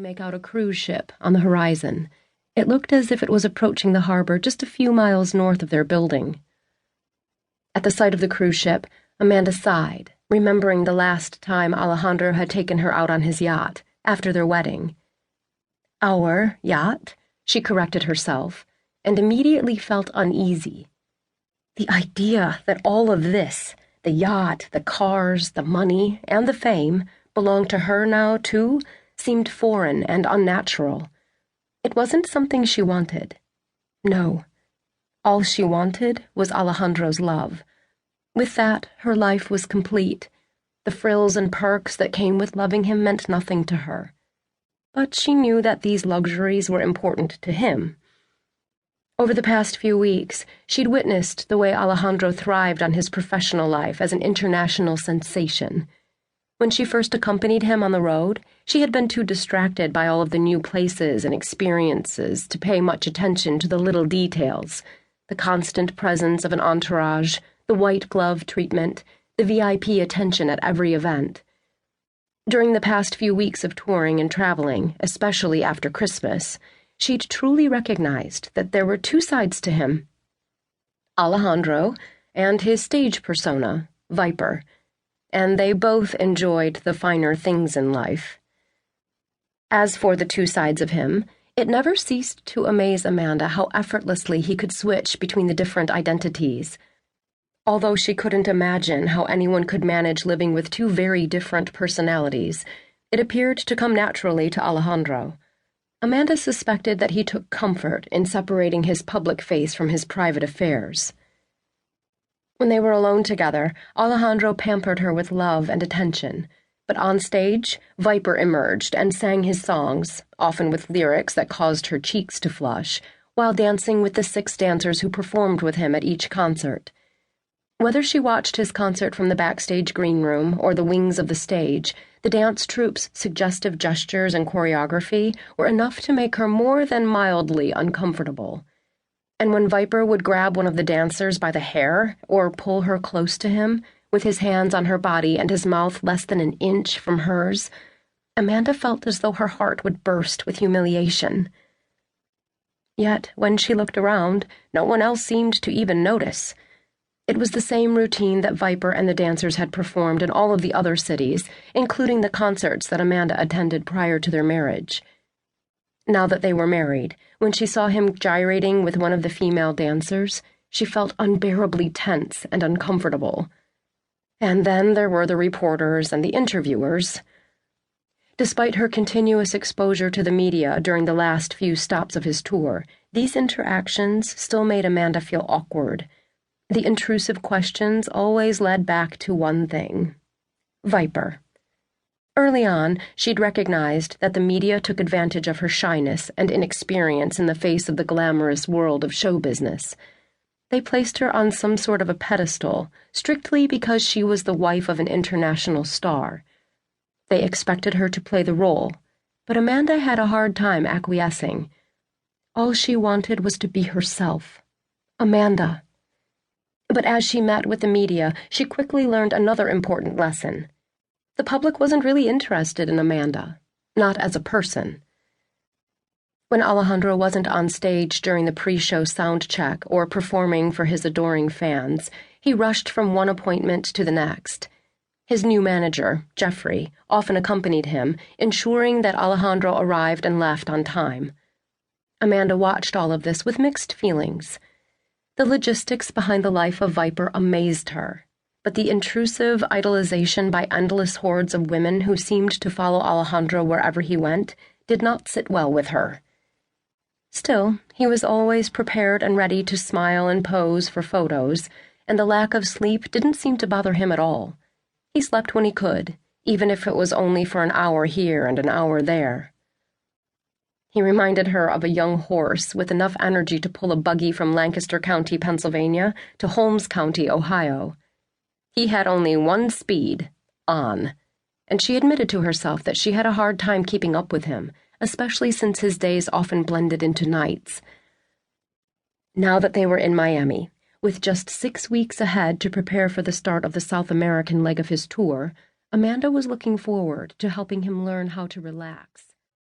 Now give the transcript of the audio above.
make out a cruise ship on the horizon. It looked as if it was approaching the harbor just a few miles north of their building. At the sight of the cruise ship, Amanda sighed, remembering the last time Alejandro had taken her out on his yacht, after their wedding. Our yacht, she corrected herself, and immediately felt uneasy. The idea that all of this, the yacht, the cars, the money, and the fame, belonged to her now, too, seemed foreign and unnatural. It wasn't something she wanted. No. All she wanted was Alejandro's love. With that, her life was complete. The frills and perks that came with loving him meant nothing to her. But she knew that these luxuries were important to him. Over the past few weeks, she'd witnessed the way Alejandro thrived on his professional life as an international sensation. When she first accompanied him on the road, she had been too distracted by all of the new places and experiences to pay much attention to the little details, the constant presence of an entourage, the white glove treatment, the VIP attention at every event. During the past few weeks of touring and traveling, especially after Christmas, she'd truly recognized that there were two sides to him: Alejandro and his stage persona, Viper, and they both enjoyed the finer things in life. As for the two sides of him, it never ceased to amaze Amanda how effortlessly he could switch between the different identities. Although she couldn't imagine how anyone could manage living with two very different personalities, it appeared to come naturally to Alejandro. Amanda suspected that he took comfort in separating his public face from his private affairs. When they were alone together, Alejandro pampered her with love and attention, but on stage, Viper emerged and sang his songs, often with lyrics that caused her cheeks to flush, while dancing with the 6 dancers who performed with him at each concert. Whether she watched his concert from the backstage green room or the wings of the stage, the dance troupe's suggestive gestures and choreography were enough to make her more than mildly uncomfortable. And when Viper would grab one of the dancers by the hair or pull her close to him, with his hands on her body and his mouth less than an inch from hers, Amanda felt as though her heart would burst with humiliation. Yet, when she looked around, no one else seemed to even notice. It was the same routine that Viper and the dancers had performed in all of the other cities, including the concerts that Amanda attended prior to their marriage. Now that they were married, when she saw him gyrating with one of the female dancers, she felt unbearably tense and uncomfortable. And then there were the reporters and the interviewers. Despite her continuous exposure to the media during the last few stops of his tour, these interactions still made Amanda feel awkward. The intrusive questions always led back to one thing: Viper. Early on, she'd recognized that the media took advantage of her shyness and inexperience in the face of the glamorous world of show business. They placed her on some sort of a pedestal, strictly because she was the wife of an international star. They expected her to play the role, but Amanda had a hard time acquiescing. All she wanted was to be herself. Amanda. But as she met with the media, she quickly learned another important lesson. The public wasn't really interested in Amanda, not as a person. When Alejandro wasn't on stage during the pre-show sound check or performing for his adoring fans, he rushed from one appointment to the next. His new manager, Jeffrey, often accompanied him, ensuring that Alejandro arrived and left on time. Amanda watched all of this with mixed feelings. The logistics behind the life of Viper amazed her, but the intrusive idolization by endless hordes of women who seemed to follow Alejandro wherever he went did not sit well with her. Still, he was always prepared and ready to smile and pose for photos, and the lack of sleep didn't seem to bother him at all. He slept when he could, even if it was only for an hour here and an hour there. He reminded her of a young horse with enough energy to pull a buggy from Lancaster County, Pennsylvania, to Holmes County, Ohio. He had only one speed, on, and she admitted to herself that she had a hard time keeping up with him, especially since his days often blended into nights. Now that they were in Miami, with just 6 weeks ahead to prepare for the start of the South American leg of his tour, Amanda was looking forward to helping him learn how to relax.